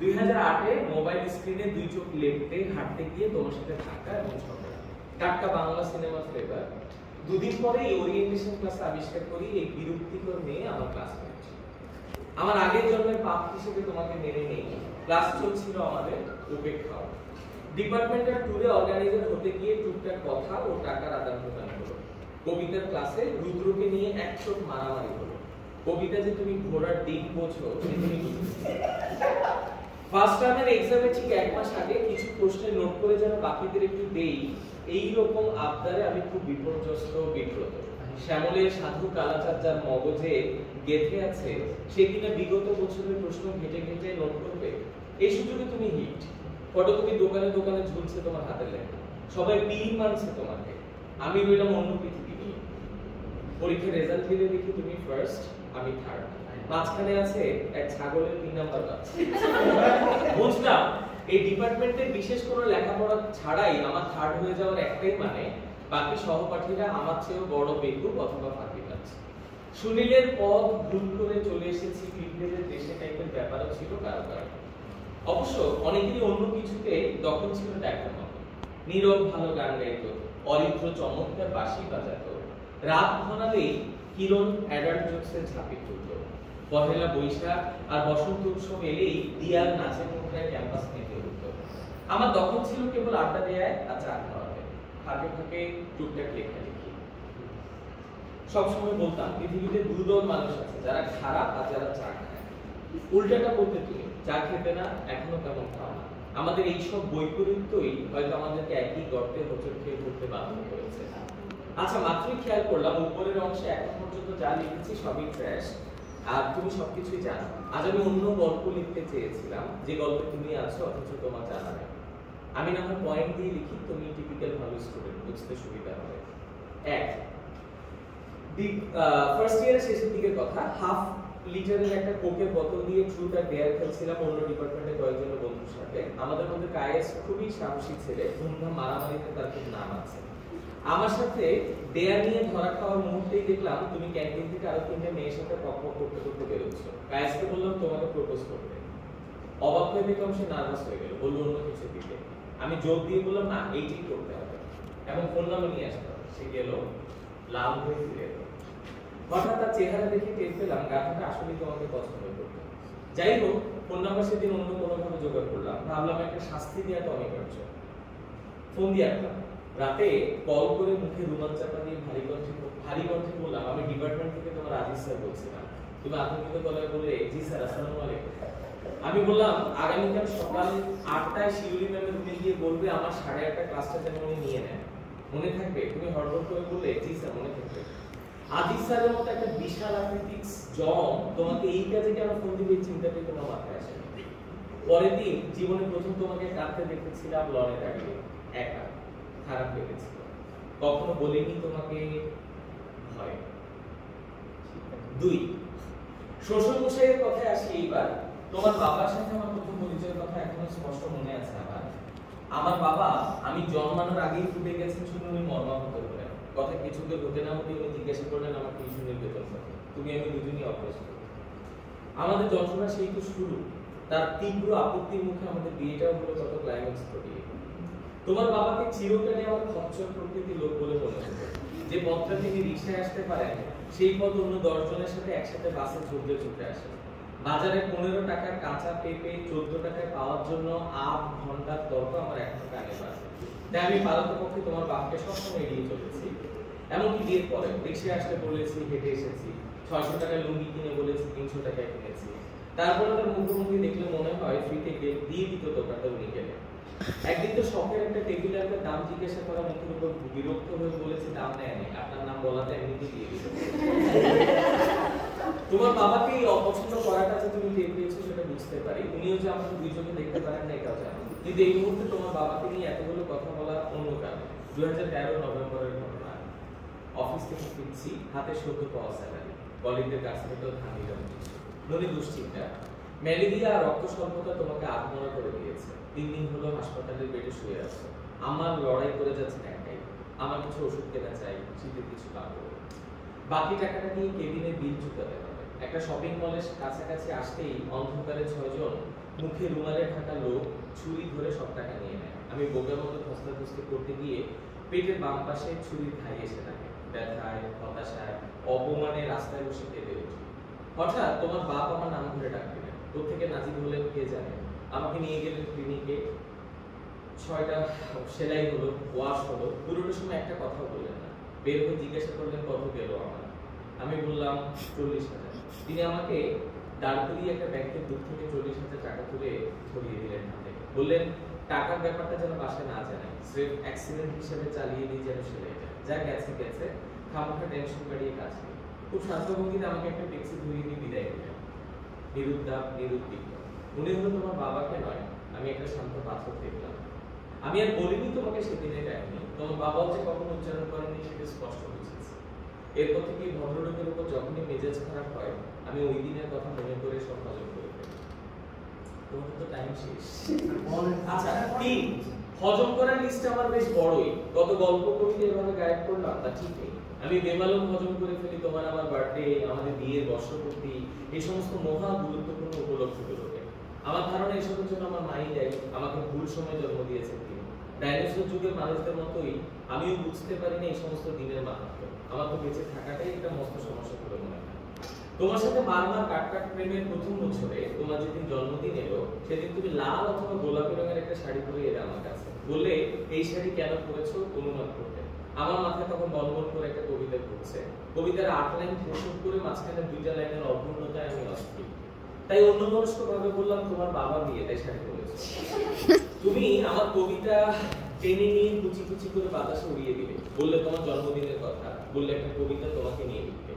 2008 এ mobile স্ক্রিনে দুই চোখ লেপটে হাঁটতে গিয়ে তোমার সাথে ধাক্কা এবং ঝগড়া। টাটকা বাংলা সিনেমা ফ্লেভার। দুদিন পরে এই ওরিয়েন্টেশন ক্লাসে আবিষ্কার করি এই বিরক্তিকর মেয়ে আমার ক্লাসমেট। আমার আগের জন্মের পাপ হিসেবে তোমাকে মেনে নেই। ক্লাস চলছিল আমাদের উপেক্ষাও। ডিপার্টমেন্টাল ট্যুরে অর্গানাইজার হতে গিয়ে টুকটাক কথা ও টাকার আদান প্রদান হলো। কবিতার ক্লাসে রুদ্রকে নিয়ে একচোট মারামারি হলো। কবিতা যে তুমি ঘোড়ার দিক বোঝো তুমি ফার্স্ট টার্মের এক্সামে ঠিক এক মাস আগে কিছু প্রশ্নে নোট করে যেন বাকিদের একটু দেই, এই রকম আবদারে আমি খুব বিপর্যস্ত বিব্রত। শ্যামলের সাধু কালাচার যার মগজে গেঁথে আছে সে কিনা বিগত বছরের প্রশ্ন ঘেটে ঘেটে নোট করবে। এই সুযোগে তুমি হিট। ফটোকপি দোকানে দোকানে ঝুলছে তোমার হাতের লেখা। সবাই পীর মানছে তোমাকে। আমি রইলাম অন্য পৃথিবী নিয়ে। পরীক্ষার রেজাল্ট দিলে দেখি তুমি ফার্স্ট, আমি থার্ড। মাঝখানে আছে এক ছাগলের 3 নাম্বার বাচ্চা। বুঝলাম এই ডিপার্টমেন্টে বিশেষ কোনো লেখাপড়া ছাড়াই আমার থার্ড হয়ে যাওয়ার একটাই মানে বাকি সহপাঠীরা আমার চেয়েও বড় বেকুব অথবা ফাঁকি পাচ্ছে। সুনীলের পদ ভুল করে চলে এসেছি ক্রিকেটের দেশে টাইপের ব্যাপারও ছিল কারো কারো। অবশ্য অনেকেরই অন্য কিছুতে দখল ছিল দেখার মতো। নীরব ভালো গান গাইতো, অরিত্র চমৎকার বাঁশি বাজাতো, রাত ঘনালেই কিরণ অ্যাডাল্ট জোকসের ঝাঁপি তুলত। পহেলা বৈশাখ আর বসন্ত উৎসব এলেই দিয়ার নাচের মুখরায় ক্যাম্পাস মেতে উঠত। আমার দখল ছিল কেবল আড্ডা দেয়ায় আর চা খাওয়াতে, ফাঁকে ফাঁকে টুকটাক লেখালেখি। সবসময় বলতাম পৃথিবীতে দুদল মানুষ আছে, যারা খারাপ আর যারা চা খায়। উল্টাটা বলতে তুমি চা খেতে না, এখনো তেমন খাও না। আমাদের এইসব বৈপরীত্যই হয়তো আমাদেরকে একই গর্তে হোঁচট খেয়ে ঘুরতে বাধ্য করেছে। আচ্ছা, মাত্রই খেয়াল করলাম উপরের অংশে এখন পর্যন্ত যা লিখেছি সবই ট্র্যাশ, আর তুমি সবকিছুই জানো। আজ আমি অন্য গল্প লিখতে চেয়েছিলাম যে গল্পে তুমি আছো অথচ তোমার জানা নেই। আমি না হয় পয়েন্ট দিয়ে লিখি, তুমি টিপিক্যাল ভালো স্টুডেন্ট, বুঝতে সুবিধা হবে। এক, ফার্স্ট ইয়ারের শেষের দিকের কথা, হাফ লিটারের একটা কোকের বোতল দিয়ে ট্রুথ আর ডেয়ার খেলছিলাম অন্য ডিপার্টমেন্টের কয়েকজন বন্ধুর সাথে। আমাদের মধ্যে কায়েস খুবই সাহসী ছেলে, ধুমধাম মারামারিতে তার খুব নাম আছে। আমার সাথে ডেয়ার নিয়ে ধরা খাওয়ার মুহূর্তেই দেখলাম তুমি ক্যান্টিন থেকে আরো 3টে মেয়ের সাথে পক করতে করতে বেরোচ্ছ। কায়েসকে বললাম তোমাকে প্রপোজ করতে। অবাক হয়ে দেখলাম সে নার্ভাস হয়ে গেল, বললো অন্য কিছু দিতে। আমি জোর দিয়ে বললাম না, এইটাই করতে হবে এবং ফোন নাম্বার নিয়ে আসতে হবে। সে গেল, লাল হয়ে ফিরে এলো। হঠাৎ তার চেহারা দেখে টের পেলাম গাথাটা আসলেই তোমাকে পছন্দ করতো। যাই হোক, ফোন নাম্বার সেদিন অন্য কোনোভাবে জোগাড় করলাম। ভাবলাম একটা শাস্তি দেওয়া তো অনিবার্য। ফোন দিয়ে আসলাম। রাতে কল করে মুখে রুমাল চাপা দিয়ে ভারী কণ্ঠে বললাম, আমি ডিপার্টমেন্ট থেকে তোমার আজিজ স্যার বলছিলাম। তুমি আতঙ্কিত গলায় বললে, জি স্যার, আসসালামু আলাইকুম। আমি বললাম, আগামীকাল সকাল 8টায় শিউলি ম্যামের রুমে গিয়ে বলবে আমার 8:30 ক্লাসটা যেন উনি নিয়ে নেন। মনে থাকবে? তুমি হড়বড় করে বললে, জি স্যার, মনে থাকবে। আজিজ স্যারের মতো একটা বিশাল আকৃতিক জম তোমাকে এই কাজে কেন ফোন দিবে চিন্তাটাই তোমার মাথায় আসে। পরের দিন জীবনে প্রথম তোমাকে কাঁদতে দেখেছিলাম লনে দাঁড়িয়ে, একা। খারাপ লেগেছিল। কখনো বলিনি তোমাকে ভয়। 2, শ্বশুর মশাইয়ের কথায় আসি এইবার। তোমার বাবার সাথে আমার প্রথম পরিচয়ের কথা এখনো স্পষ্ট মনে আছে আমার বাবা আমি জন্মানোর আগেই ফুটে গেছেন শুনে উনি মর্মাহত হলেন। কথা কিছুকে হতে না হতে উনি জিজ্ঞাসা করলেন আমার টিউশনের বেতন কত। তুমি আমি দুজনই অভ্যস্ত। আমাদের যন্ত্রণা সেই তো শুরু। তার তীব্র আপত্তির মুখে আমাদের বিয়েটাও হলো কত ক্লাইম্যাক্স ঘটিয়ে। তোমার বাবাকে চিরকালে আমার খচ্চর প্রকৃতির লোক বলে মনে হতো। যে পথটা তিনি রিকশায় আসতে পারেন সেই পথ অন্য 10 জনের সাথে একসাথে বাসে চলতে চলতে আসে। বাজারে 15 টাকার কাঁচা পেঁপে 14 টাকায় পাওয়ার জন্য 8 ঘন্টার তর্ক আমার এখনো কানে বাজে। তাই আমি পারতপক্ষে তোমার বাপকে সবসময় এড়িয়ে চলেছি। এমনকি বিয়ের পরে রিকশায় আসতে বলেছি, হেঁটে এসেছি। 600 টাকার লুঙ্গি কিনে বলেছি 300 টাকায় কিনেছি। তারপরে তার মুখোমুখি দেখলে মনে হয় ফ্রিতে দিয়ে দিত দোকানটা উনি গেলে। একদিন তো শখের একটা টেবিলে একটা দাম জিজ্ঞাসা করা মুখের উপর বিরক্ত হয়ে বলেছে দাম নেয়নি, আপনার নাম বলাতে এমনিতেই দিয়ে দিল। তোমার বাবাকে এই অপছন্দ করাটা যে তুমি টের পেয়েছো সেটা বুঝতে পারি। উনিও যে আমাকে দুই চোখে দেখতে পারেন না এটাও জানো। কিন্তু এই মুহূর্তে তোমার বাবাকে নিয়ে এতগুলো কথা বলা অন্য কারণে। 2013 নভেম্বরের ঘটনা। অফিস থেকে ফিরছি, হাতে সদ্য পাওয়া স্যালারি, কলিগদের কাছ থেকেও ধান নিলাম কিছু। ননি দুশ্চিন্তা, ম্যালেরিয়া আর রক্ত স্বল্পতা তোমাকে আত্মহত্যা করে দিয়েছে। 3 দিন হলো হাসপাতালের বেডে শুয়ে আছো। আমার লড়াই করে যাচ্ছেন একটাই, আমার কিছু ওষুধ কেনা চাই, শীতের কিছু পাবো। বাকি টাকাটা দিয়ে কেবিনে বিল চুকাতে হবে। একটা শপিং মলের কাছাকাছি আসতেই অন্ধকারে 6 জন মুখে রুমালে ঢাকা লোক ছুরি ধরে সব টাকা নিয়ে নেয়। আমি বোকার মতো ধস্তাধস্তি করতে গিয়ে পেটের বাম পাশে ছুরির ধাই এসে থাকে। ব্যথায়, হতাশায়, অপমানে রাস্তায় বসে কেঁদে উঠি। হঠাৎ তোমার বাপ আমার নাম ধরে ডাক দিলেন। কোত্থেকে নাজির হলেন কে জানে। আমাকে নিয়ে গেলেন ক্লিনিকে। 6টা সেলাই হলো, ওয়াশ হলো, পুরোটা সময় একটা কথাও বললেন না। বের হয়ে জিজ্ঞাসা করলেন কত গেল আমার। আমি বললাম 40,000। তিনি আমাকে দাঁড় করিয়ে একটা ব্যাংকের বুক থেকে 40,000 টাকা তুলে ধরিয়ে দিলেন হাতে। বললেন টাকার ব্যাপারটা যেন বাসায় না জানাই, স্রেফ অ্যাক্সিডেন্ট হিসেবে চালিয়ে দিয়ে যেন সেলাইটা যা গেছে গেছে, খামোখা টেনশন বাড়িয়ে কাজ নেই। খুব শান্ত ভঙ্গিতে আমাকে একটা ট্যাক্সি ধরিয়ে দিয়ে বিদায় দিলেন। নিরুদ্যাপ নিরুদ্বিগ্ন। মনে হলো তোমার বাবাকে নয়, আমি একটা শান্ত পাথর দেখলাম। আমি আর বলিনি তোমাকে সেদিনের কাহিনী, তোমার বাবাও যে কখনো উচ্চারণ করেনি সেটা স্পষ্ট বুঝেছি। এরপর থেকে ভদ্রলোকের উপর যখনই মেজাজ খারাপ হয়, আমি ওই দিনের কথা মনে করে সব হজম করে ফেলি। তোমার তো টাইম শেষ। আচ্ছা, 3 হজম করার লিস্ট আমার বেশ বড়ই। কত গল্প কবিতা এভাবে গায়েব করলাম তা ঠিক নেই। আমি বেমালুম হজম করে ফেলি তোমার আমার বার্থডে, আমাদের বিয়ের বর্ষপূর্তি, এই সমস্ত মহা গুরুত্বপূর্ণ উপলক্ষগুলোকে। আমার ধারণা এসবের জন্য আমার মাই দেয়, আমাকে ভুল সময় জন্ম দিয়েছেন তিনি। ডাইনোসর যুগের মানুষদের মতোই আমিও বুঝতে পারিনি এই সমস্ত দিনের মাহাত্ম্য। আমার তো বেঁচে থাকাটাই একটা মস্ত সমস্যা বলে মনে হয়। তোমার সাথে বারবার কাট প্রেমের প্রথম বছরে তোমার যেদিন জন্মদিন এলো, সেদিন তুমি লাল অথবা গোলাপি রঙের একটা শাড়ি পরে এলে আমার কাছে। বললে এই শাড়ি কেন পরেছো অনুমান করতে। আমার মাথায় তখন বলবল করে একটা কবিতা ঘুরছে। কবিতার 8 লাইন প্রসঙ্গ করে মাঝখানে 2টা লাইনের অপূর্ণতায় আমি অস্থির। তাই অন্যমনস্ক ভাবে বললাম তোমার বাবা বিয়ে, তাই শাড়ি পরেছো। তুমি আমার কবিতা টেনে নিয়ে কুচি কুচি করে বাতাসে উড়িয়ে দিলে। বললে তোমার জন্মদিনের কথা, বললে একটা কবিতা তোমাকে নিয়ে লিখতে।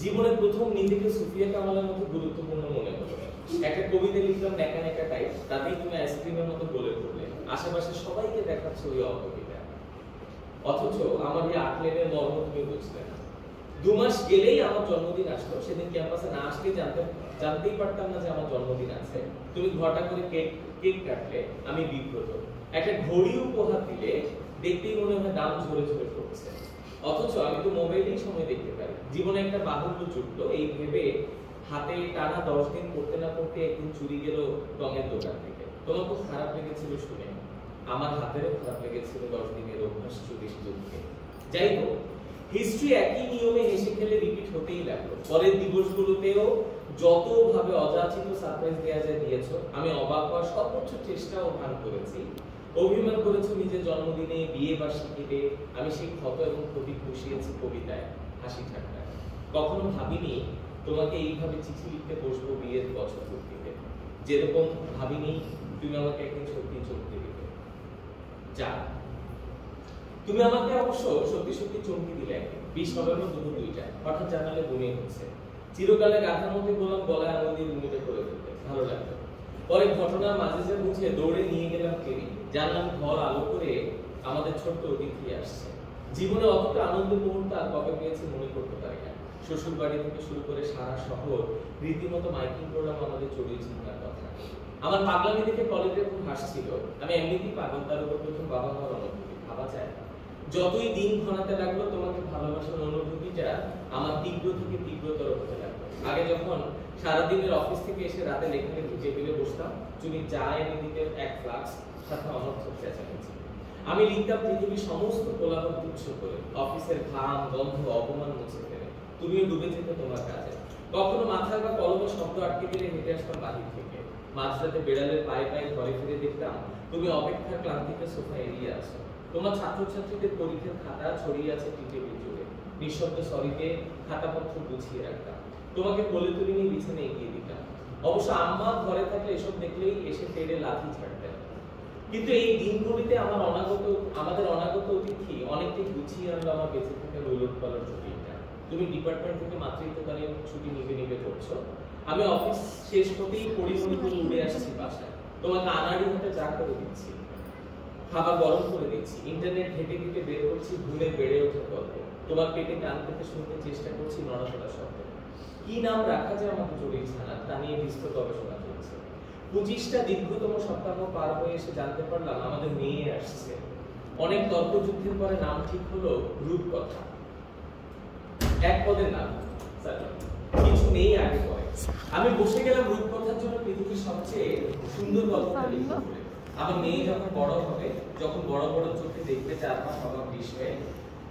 জীবনের প্রথম নিজেকে সুফিয়া কামালের মতো গুরুত্বপূর্ণ মনে হলো। একটা কবিতা লিখলাম নেকা নেকা টাইপ, তাতেই তুমি আইসক্রিমের মতো বলে পড়লে। আশেপাশে সবাইকে দেখাচ্ছ ওই অকবিতা, অথচ আমার এই 8 লাইনের মর্ম তুমি বুঝলে না। 2 মাস গেলেই আমার জন্মদিন আসলো। সেদিন ক্যাম্পাসে না আসলেই জানতেই পারতাম না যে আমার জন্মদিন আছে। তুমি ঘটা করে কেক কাটলে, আমি বিব্রত। একটা ঘড়ি উপহার দিলে, দেখতেই মনে হয় দাম ঝরে ঝরে পড়ছে। অথচ আমি তো মোবাইলেই সময় দেখতে পারি। জীবনে একটা বাহুল্য জুটলো এই ভেবে হাতে টানা 10 দিন করতে না করতে একদিন চুরি গেল রঙের দোকান থেকে। তোমার খুব খারাপ লেগেছিল শুনে, আমার হাতেরও খারাপ লেগেছিল 10 দিনের অভ্যাস চুরির দুঃখে। যাই হোক, হিস্ট্রি একই নিয়মে হেসে খেলে রিপিট হতেই লাগলো। পরের দিবসগুলোতেও যতভাবে অযাচিত সারপ্রাইজ দেয়া যায় দিয়েছো। আমি অবাক হওয়ার সর্বোচ্চ চেষ্টা ও ভান করেছি। অভিমান করেছো নিজের জন্মদিনে, বিয়ে বার্ষিকীতে। আমি সেই ক্ষত এবং ক্ষতি পুষিয়েছি কবিতায়, হাসি ঠাট্টায়। কখনো ভাবিনি তোমাকে এইভাবে চিঠি লিখতে বসবো বিয়ের বছর পূর্তিতে। যেরকম ভাবিনি তুমি আমাকে একদিন সত্যি চমকে দিবে। যা, তুমি আমাকে অবশ্য সত্যি সত্যি চমকে দিলে একদিন। 20 নভেম্বর দুপুর 2টায় হঠাৎ জানালে বমি হচ্ছে। চিরকালে গাথার মধ্যে বললাম গলায় আঙুল দিয়ে রুমিটা করে ফেলতে, ভালো লাগলো। পরে ঘটনার মাঝে যে বুঝে দৌড়ে নিয়ে গেলাম ক্লিনিক। জানলাম ঘর আলো করে আমাদের ছোট্ট অতিথি আসছে। জীবনে অতটা আনন্দের মুহূর্ত আর কবে পেয়েছি মনে করতে পারি না। শ্বশুর বাড়ি থেকে শুরু করে সারা শহর রীতিমতো মাইকিং করলাম আমাদের চড়ুই চিন্তার কথা। আমার পাগলামি দেখে কলেজে খুব হাসছিল। আমি এমনিতেই পাগল, তার উপর প্রথম বাবা হওয়ার অনুভূতি ভাবা যায় না। যতই দিন ঘনাতে লাগলো তোমাকে ভালোবাসার অনুভূতিটা আমার তীব্র থেকে তীব্রতর হতে লাগলো। আগে যখন সারাদিনের অফিস থেকে এসে রাতে লেখালেখি টেবিলে বসতাম, তুমি চা এনে দিতে 1 ফ্লাক্স, সাথে অনর্থক চেঁচামেচি। আমি লিখতাম পৃথিবীর সমস্ত কোলাহল তুচ্ছ করে, অফিসের ঘাম গন্ধ অপমান মুছে ফেলে। তুমিও ডুবে যেতে তোমার কাজে। কখনো মাথায় বা কলমে শব্দ আটকে গেলে হেঁটে আসতাম বাহির থেকে। মাঝরাতে বেড়ালের পায়ে পায়ে ঘরে ফিরে দেখতাম তুমি অপেক্ষার ক্লান্তিতে সোফা এড়িয়ে আছো। তোমার ছাত্রছাত্রীদের পরীক্ষার খাতা ছড়িয়ে আছে টেবিল জুড়ে। নিঃশব্দ সরিতে খাতাপত্র গুছিয়ে রাখতাম। তোমাকে কোলে তুলে নিয়ে বিছানায় এগিয়ে দিতাম। অবশ্য আম্মা ঘরে থাকলে এসব দেখলেই এসে তেড়ে লাথি ছাড়তেন। কিন্তু এই দিনগুলিতে আমাদের অনাগত অতিথি অনেকটাই গুছিয়ে আনলো আমার বেঁচে থাকার উলটপালট ছুটিটা। তুমি ডিপার্টমেন্ট থেকে মাতৃত্বকালীন ছুটি নিবে করছো। আমি অফিস শেষ হতেই পরিমণি করে উড়ে আসছি বাসায়। তোমাকে আনাড়ি হাতে চা করে দিচ্ছি, খাবার গরম করে দিচ্ছি, ইন্টারনেট ঘেটে ঘেটে বের করছি ঘুমে বেড়ে ওঠার গল্প। তোমার পেটে কান পেতে শুনতে চেষ্টা করছি নড়াচড়া শব্দ। কি নাম রাখা যায় আমাকে চড়ুই ছানা, তা নিয়ে বিস্তর গবেষণা চলছে। 25টা দীর্ঘতম সপ্তাহ পার হয়ে এসে জানতে পারলাম আমাদের মেয়ে আসছে। অনেক তর্কযুদ্ধের পরে নাম ঠিক হলো রূপকথা। 1 পদের নাম, কিছু নেই আগে পরে। আমি বসে গেলাম রূপকথার জন্য পৃথিবীর সবচেয়ে সুন্দর গল্পটা লিখতে বলে। আমার মেয়ে যখন বড় হবে, যখন বড় বড় চোখে দেখবে চারপাশ অবাক বিষয়ে,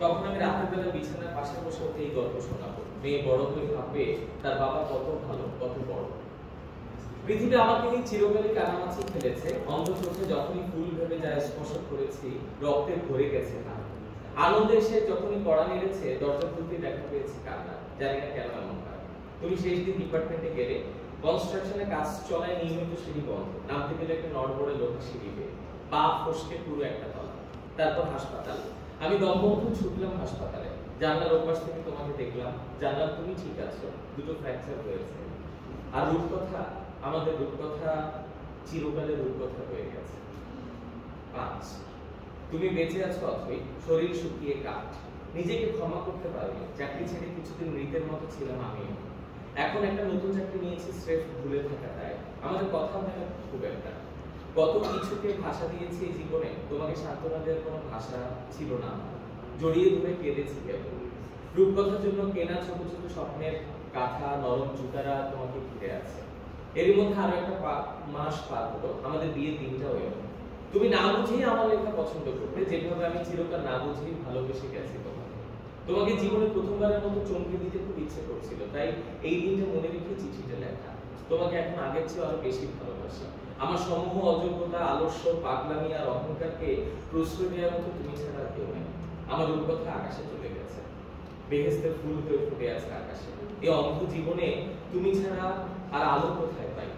তখন আমি রাতের বেলা বিছানার পাশে বসে ওকে এই গল্প শোনাবো। মেয়ে বড় হয়ে ভাববে তার বাবা কত ভালো, কত বড়। পৃথিবী আমাকে নিয়ে চিরকালই কানামাছি ফেলেছে। অন্ধ চোখে যখনই ফুল ভেবে যায় স্পর্শ করেছি, রক্তে ভরে গেছে না। আনন্দে এসে যখনই পড়া নেড়েছে, দরজা খুলতে দেখা পেয়েছি কান্না। জানি না কেন এমন হয়। তুমি শেষ দিন ডিপার্টমেন্টে গেলে, কনস্ট্রাকশনে কাজ চলায় নিয়মিত সিঁড়ি বন্ধ। নামতে গেলে একটা নড়বড়ে লোক সিঁড়ি বেয়ে, পা ফসকে পুরো একটা তলা। তারপর হাসপাতাল। আমি দমবন্ধ ছুটলাম হাসপাতালে। জানলার ওপাশ থেকে তোমাকে দেখলাম। জানলাম তুমি ঠিক আছো, দুটো ফ্র্যাকচার হয়েছে। আর রূপকথা, আমাদের রূপকথা চিরকালের রূপকথা হয়ে গেছে। 5 তুমি বেঁচে আছো অথই, শরীর শুকিয়ে কাঠ। নিজেকে ক্ষমা করতে পারবে। চাকরি ছেড়ে কিছুদিন মৃতের মতো ছিলাম আমিও। এখন একটা নতুন চাকরি নিয়েছি স্রেফ ভুলে থাকাটায়। আমাদের কথা হয় না খুব একটা। কত কিছুকে ভাষা দিয়েছি এই জীবনে, তোমাকে সান্ত্বনা দেওয়ার কোনো ভাষা ছিল না। জড়িয়ে ধরে কেঁদেছি কেবল। রূপকথার জন্য কেনা ছোট ছোট স্বপ্নের কাঁথা, নরম জুতারা তোমাকে ঘিরে আছে। এর মধ্যে আরো একটা মাস পার হলো, আমাদের বিয়ের দিনটাও এলো। তুমি না বুঝেই আমার লেখা পছন্দ করতে, যেভাবে আমি চিরকাল না বুঝেই ভালোবেসে গেছি তোমাকে। তোমাকে জীবনে প্রথমবারের মতো চমকে দিতে খুব ইচ্ছে করছিল, তাই এই দিনটা মনে রেখে চিঠিটা লেখা। তোমাকে এখন আগের চেয়ে আরো বেশি ভালোবাসি। আমার সমূহ অযোগ্যতা, আলস্য, পাগলামি আর অহংকারকে প্রশ্রয় দেওয়ার মতো তুমি ছাড়া কেউ নেই। আমার রূপকথা আকাশে চলে গেছে, বেহেশতের ফুল হয়ে ফুটে আছে আকাশে। এই অন্ধ জীবনে তুমি ছাড়া আর আলো কোথায় পাই?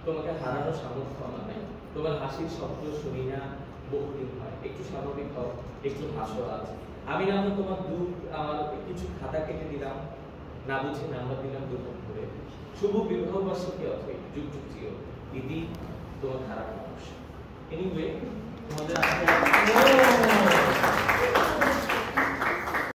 তোমাকে হারানোর সামর্থ্য আমার নাই। তোমার হাসির শব্দ শুনি না বহুদিন হয়। একটু স্বাভাবিক হও, একটু হাসো আজ। আমি না হয় তোমার দুধ, আমার কিছু খাতা কেটে দিলাম, না বুঝে নাম্বার দিলাম দুটো ধরে। শুভ বিবাহ বার্ষিকী অথই, যুগ যুগ চির। ইতি তোমার খারাপ মানুষ। এনিওয়ে তোমাদের